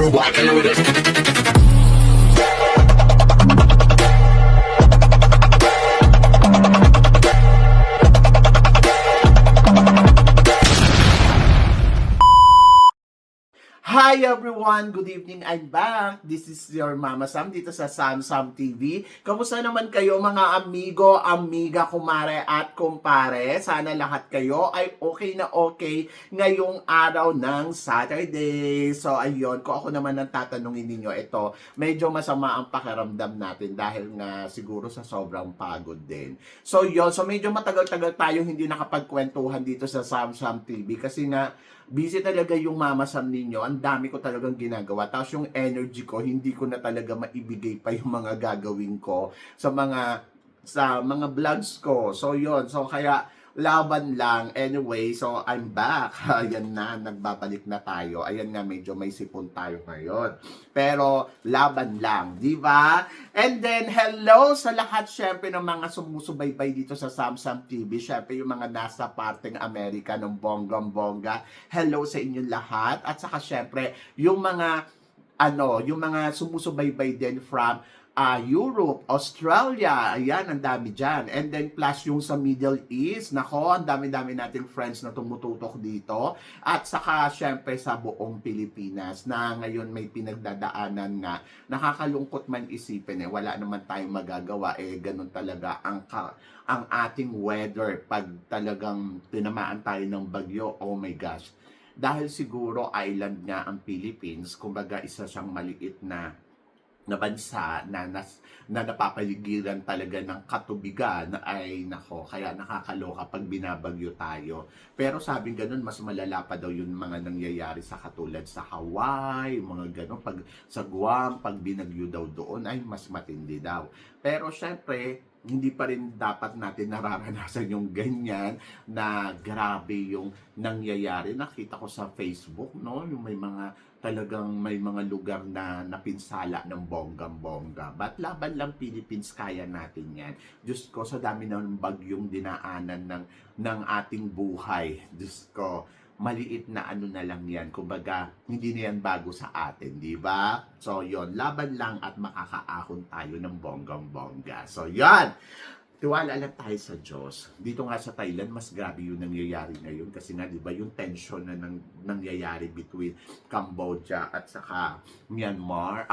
rockin' with it. Hi everyone! Good evening, I'm back. This is your Mama Sam dito sa Sam Sam TV. Kamusta naman kayo mga amigo, amiga, kumare at kumpare? Sana lahat kayo ay okay na okay ngayong araw ng Saturday. So ayun, kung ako naman ang tatanungin ninyo, ito, medyo masama ang pakiramdam natin dahil nga siguro sa sobrang pagod din. So yun, so medyo matagal-tagal tayong hindi nakapagkwentuhan dito sa Sam Sam TV kasi nga busy talaga yung Mama Sam ninyo. Ang dami ko talagang ginagawa. Tapos yung energy ko, hindi ko na talaga maibigay pa yung mga gagawin ko sa mga vlogs ko. So yon. So kaya laban lang. Anyway, so I'm back. Ayan na, nagbabalik na tayo. Ayan nga, medyo may sipon tayo ngayon. Pero laban lang, di ba? And then, hello sa lahat syempre ng mga sumusubaybay dito sa Samsam TV. Syempre yung mga nasa parteng Amerika ng bonggang-bongga. Hello sa inyong lahat. At saka syempre, yung mga sumusubaybay din from Europe, Australia, ayan, ang dami dyan. And then plus yung sa Middle East, nako, ang dami-dami nating friends na tumututok dito. At saka syempre sa buong Pilipinas na ngayon may pinagdadaanan nga. Nakakalungkot man isipin wala naman tayong magagawa ganun talaga ang ating weather pag talagang tinamaan tayo ng bagyo. Oh my gosh. Dahil siguro island nga ang Philippines, kumbaga isa siyang maliit na bansa na napapaligiran talaga ng katubigan ay nako, kaya nakakaloka pag binabagyo tayo. Pero sabing ganun, mas malala pa daw yung mga nangyayari sa katulad sa Hawaii, mga ganun, pag sa Guam, pag binagyo daw doon ay mas matindi daw. Pero syempre, hindi pa rin dapat natin nararanasan yung ganyan na grabe yung nangyayari. Nakita ko sa Facebook, no, yung may mga lugar na napinsala ng bonggang-bongga. But laban lang Philippines, kaya natin yan. Diyos ko, sa dami ng bagyong dinaanan ng ating buhay. Diyos ko, maliit na na lang yan. Kumbaga, hindi na yan bago sa atin, di ba? So, yon, laban lang at makakaahon tayo ng bonggang-bongga. So, yon! Tiwala lang tayo sa Diyos. Dito nga sa Thailand, mas grabe yung nangyayari ngayon. Kasi nga, di ba, yung tension na nangyayari between Cambodia at saka Myanmar,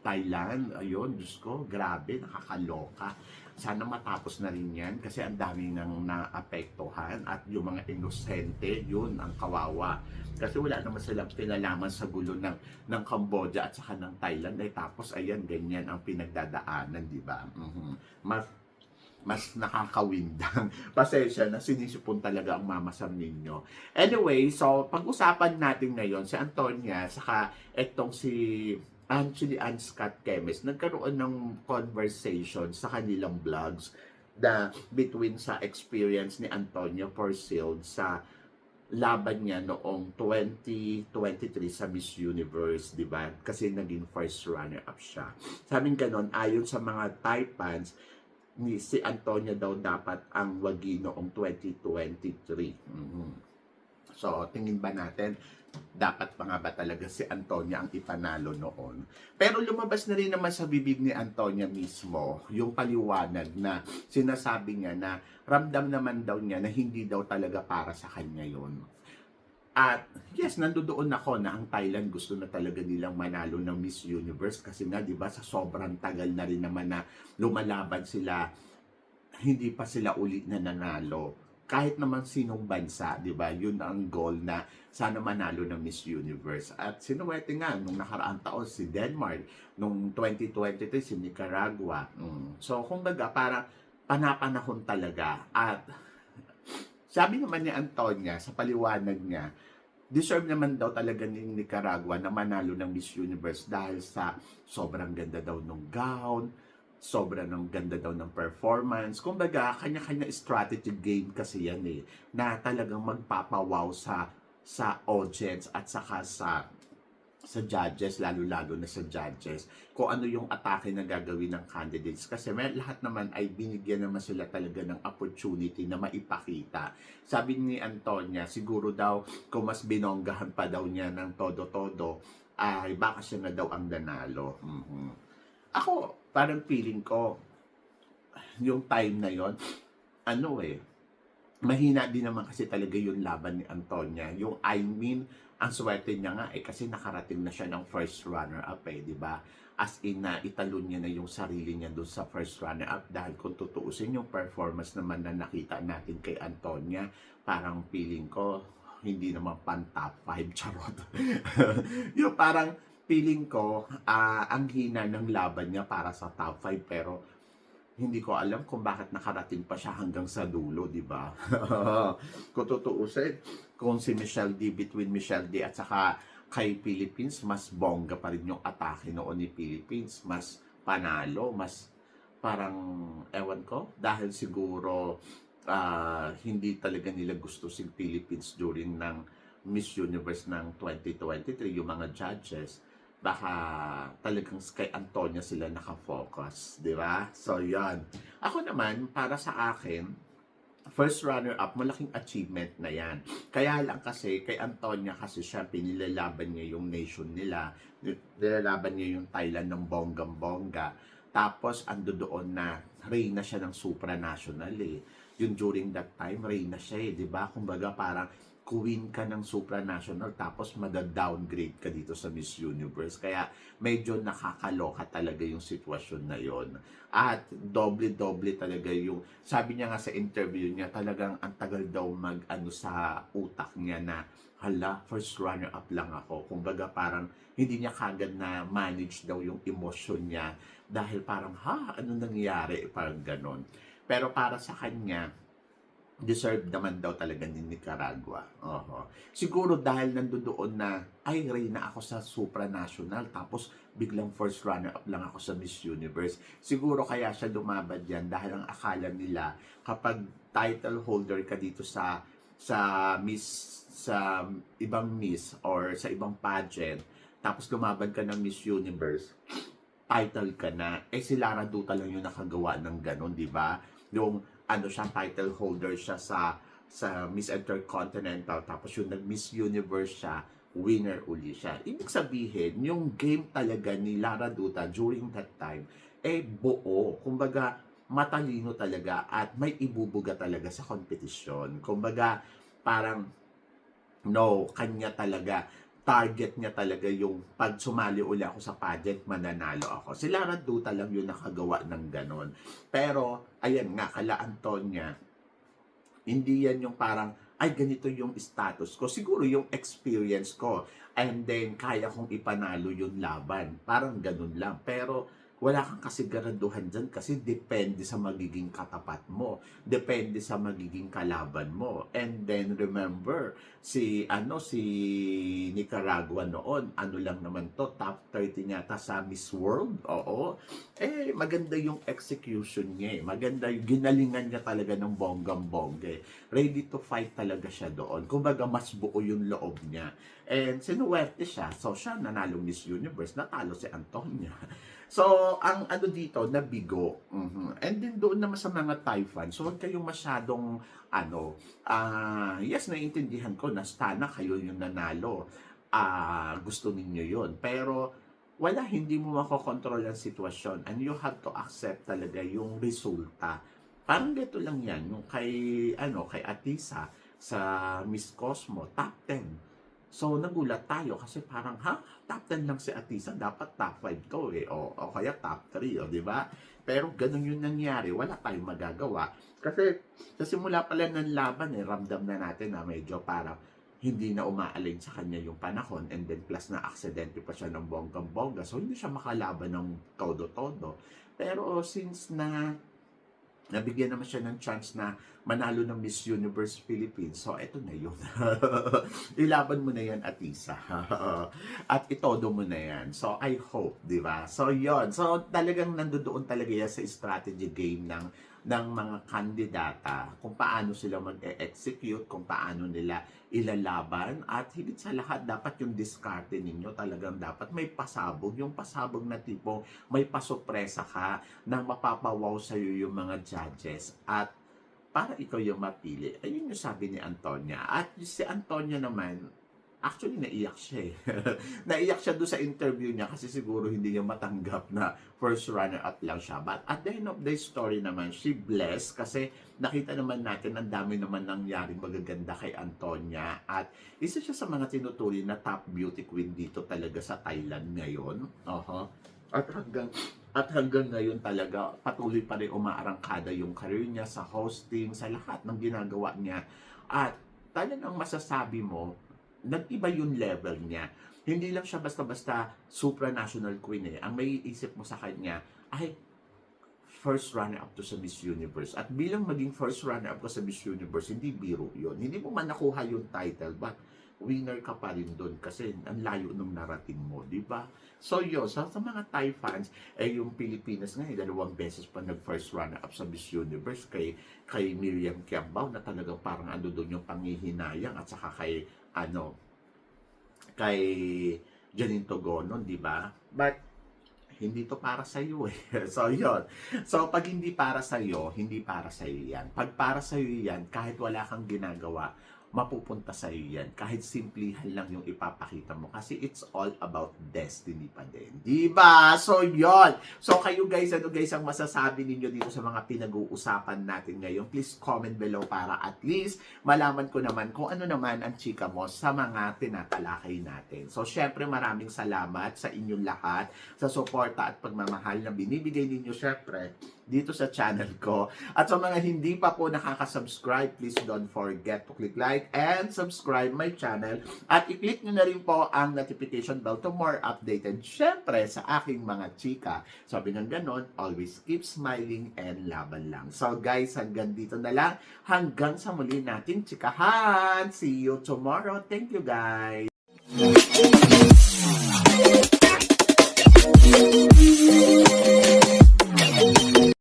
Thailand, ayun, Diyos ko, grabe, nakakaloka. Sana matapos na rin yan kasi ang dami nang naapektuhan at yung mga inosente, yun ang kawawa. Kasi wala naman silang pinalaman sa gulo ng Cambodia at saka ng Thailand. Tapos, ayan, ganyan ang pinagdadaanan, di ba? Mas nakakawindang. Pasensya na, sinisipon talaga ang Mama Sam ninyo. Anyway, so pag-usapan natin ngayon si Antonia saka etong si Angelie Ann Scott Kemes, nagkaroon ng conversation sa kanilang vlogs na between sa experience ni Antonia Porcil sa laban niya noong 2023 sa Miss Universe, di ba? Kasi naging first runner-up siya. Sabing ganon, ayon sa mga Taipans, ni si Antonia daw dapat ang wagi noong 2023. So, tingin ba natin, dapat pa nga ba talaga si Antonia ang ipanalo noon? Pero lumabas na rin naman sa bibig ni Antonia mismo yung paliwanag na sinasabi niya na ramdam naman daw niya na hindi daw talaga para sa kanya yon. At yes, nandoon ako na ang Thailand gusto na talaga nilang manalo ng Miss Universe kasi nga 'di ba sa sobrang tagal na rin naman na lumalaban sila, hindi pa sila uli na nanalo. Kahit naman sinong bansa, 'di ba? Yun ang goal na sana manalo ng Miss Universe. At sinuwerte nga nung nakaraang taon si Denmark, nung 2023 si Nicaragua. So kumbaga para panapanahon talaga. At sabi naman ni Antonia sa paliwanag niya, deserve naman daw talaga ni Nicaragua na manalo ng Miss Universe dahil sa sobrang ganda daw ng gown, sobrang ganda daw ng performance. Kumbaga, kanya-kanya strategy game kasi yan na talagang magpapawaw sa audience at saka sa judges, lalo-lalo na sa judges, kung ano yung atake na gagawin ng candidates. Kasi lahat naman ay binigyan naman sila talaga ng opportunity na maipakita. Sabi ni Antonia, siguro daw, kung mas binonggahan pa daw niya ng todo-todo, ay baka siya na daw ang nanalo. Ako, parang feeling ko, yung time na yon ano mahina din naman kasi talaga yung laban ni Antonia. Yung I mean, ang swerte niya nga kasi nakarating na siya ng first runner-up di ba? As in na italon niya na yung sarili niya doon sa first runner-up dahil kung tutuusin yung performance naman na nakita natin kay Antonia, parang feeling ko hindi naman pan top 5 charot. Yung parang feeling ko ang hina ng laban niya para sa top 5 pero hindi ko alam kung bakit nakarating pa siya hanggang sa dulo, di ba? Kung tutuusin, kung si Michelle D, between Michelle D at saka kay Philippines, mas bongga pa rin yung atake noon ni Philippines. Mas panalo, mas parang, ewan ko, dahil siguro hindi talaga nila gusto si Philippines during ng Miss Universe ng 2023, yung mga judges baka talagang kay Antonia sila nakafocus, di ba? So, yan. Ako naman, para sa akin, first runner-up, malaking achievement na yan. Kaya lang kasi, kay Antonia kasi siya, pinilalaban niya yung nation nila, nilalaban niya yung Thailand ng bonggang-bongga, tapos ando doon na, reyna siya ng supranational Yung during that time, reyna siya di ba? Kumbaga parang, queen ka ng supranational tapos mada-downgrade ka dito sa Miss Universe. Kaya medyo nakakaloka talaga yung sitwasyon na yon. At doble-doble talaga yung, sabi niya nga sa interview niya, talagang ang tagal daw mag-ano sa utak niya na, hala, first runner-up lang ako. Kumbaga parang hindi niya kagad na manage daw yung emosyon niya dahil parang, ano nangyari? Parang ganon. Pero para sa kanya, deserve naman daw talaga ni Nicaragua. Siguro dahil nandoon na, ay, reyna ako sa supranational, tapos biglang first runner-up lang ako sa Miss Universe. Siguro kaya siya lumabad yan dahil ang akala nila, kapag title holder ka dito sa Miss, sa ibang Miss or sa ibang pageant, tapos lumaban ka ng Miss Universe, title ka na. Si Lara Duta lang yung nakagawa ng ganon, di ba? Yung siya, title holder siya sa Miss Intercontinental, tapos yung nag-Miss Universe siya, winner uli siya. Ibig sabihin, yung game talaga ni Lara Duta during that time, buo. Kumbaga, matalino talaga at may ibubuga talaga sa kompetisyon. Kumbaga, parang, no, kanya talaga target niya talaga yung pag sumali uli ako sa pageant, mananalo ako. Si Lara Duta lang yung nakagawa ng ganon. Pero, ayan nga, kala Antonia, hindi yan yung parang, ay ganito yung status ko. Siguro yung experience ko. And then, kaya kong ipanalo yung laban. Parang ganun lang. Pero, wala kang kasiguraduhan dyan kasi depende sa magiging katapat mo. Depende sa magiging kalaban mo. And then, remember, si Nicaragua noon, ano lang naman to, top 30 yata sa Miss World. Oo. Maganda yung execution niya Maganda yung ginalingan niya talaga ng bonggang-bongga Ready to fight talaga siya doon. Kumbaga, mas buo yung loob niya. And sinuwerte siya. So, siya nanalo Miss Universe. Natalo si Antonia. So, ang ano dito, nabigo. And then doon naman sa mga Thai fans, so huwag kayong masyadong, yes, naiintindihan ko na sana kayo yung nanalo. Gusto ninyo yon. Pero, wala, hindi mo makokontrol ang sitwasyon. And you have to accept talaga yung resulta. Parang dito lang yan, yung kay Atisa sa Miss Cosmo, top 10. So, nagulat tayo kasi parang, top 10 lang si Atisa, dapat top 5 to o kaya top 3, di ba? Pero ganun yung nangyari, wala tayong magagawa. Kasi sa simula pala ng laban, ramdam na natin na medyo parang hindi na umaalin sa kanya yung panahon and then plus na aksidente pa siya ng bonggang-bongga. So, hindi siya makalaban ng todo-todo. Pero since na nabigyan naman siya ng chance na manalo ng Miss Universe Philippines. So, eto na yun. Ilaban mo na yan, Atisa. At itodo mo na yan. So, I hope, di ba? So, yon. So, talagang nandoon talaga yan sa strategy game ng mga kandidata, kung paano sila mag-execute, kung paano nila ilalaban, at higit sa lahat, dapat yung diskarte ninyo talagang dapat may pasabog, yung pasabog na tipong may pasopresa ka nang mapapawaw sa'yo yung mga judges, at para ikaw yung mapili. Ayun yung sabi ni Antonia. At si Antonia naman, Actually, naiyak siya eh. Naiyak siya doon sa interview niya kasi siguro hindi niya matanggap na first runner-up lang siya. But at the end of the story naman, she blessed kasi nakita naman natin ang dami naman nangyaring magaganda kay Antonia. At isa siya sa mga tinutuloy na top beauty queen dito talaga sa Thailand ngayon. At hanggang ngayon talaga patuloy pa rin umaarangkada yung career niya sa hosting, sa lahat ng ginagawa niya. At talagang masasabi mo, nag-iba yung level niya. Hindi lang siya basta-basta supranational queen eh. Ang may isip mo sa kanya ay first runner-up to sa Miss Universe. At bilang maging first runner-up ko sa Miss Universe, hindi biro yun. Hindi mo man nakuha yung title, but winner ka pa rin doon kasi ang layo ng narating mo, di ba? So yun, sa mga Thai fans, yung Pilipinas nga, 2 beses pa nag-first runner-up sa Miss Universe kay Miriam Kiambao na talagang parang ano doon yung panghihinayang at saka kay Janine Togonon, di ba? But hindi to para sa iyo eh. So yun. So pag hindi para sa iyo, hindi para sa iyo yan. Pag para sa iyo yan, kahit wala kang ginagawa, mapupunta sa iyo yan. Kahit simplihan lang yung ipapakita mo. Kasi it's all about destiny pa din. Diba? So, yon. So, kayo guys, ano guys ang masasabi ninyo dito sa mga pinag-uusapan natin ngayon? Please comment below para at least malaman ko naman kung ano naman ang chika mo sa mga tinatalakay natin. So, syempre maraming salamat sa inyong lahat sa suporta at pagmamahal na binibigay ninyo syempre dito sa channel ko. At sa mga hindi pa po nakaka-subscribe, please don't forget to click like and subscribe my channel. At i-click nyo na rin po ang notification bell to more updated, syempre, sa aking mga chika. Sabi ng ganon, always keep smiling and laban lang. So guys, hanggang dito na lang. Hanggang sa muli nating chikahan. See you tomorrow. Thank you guys.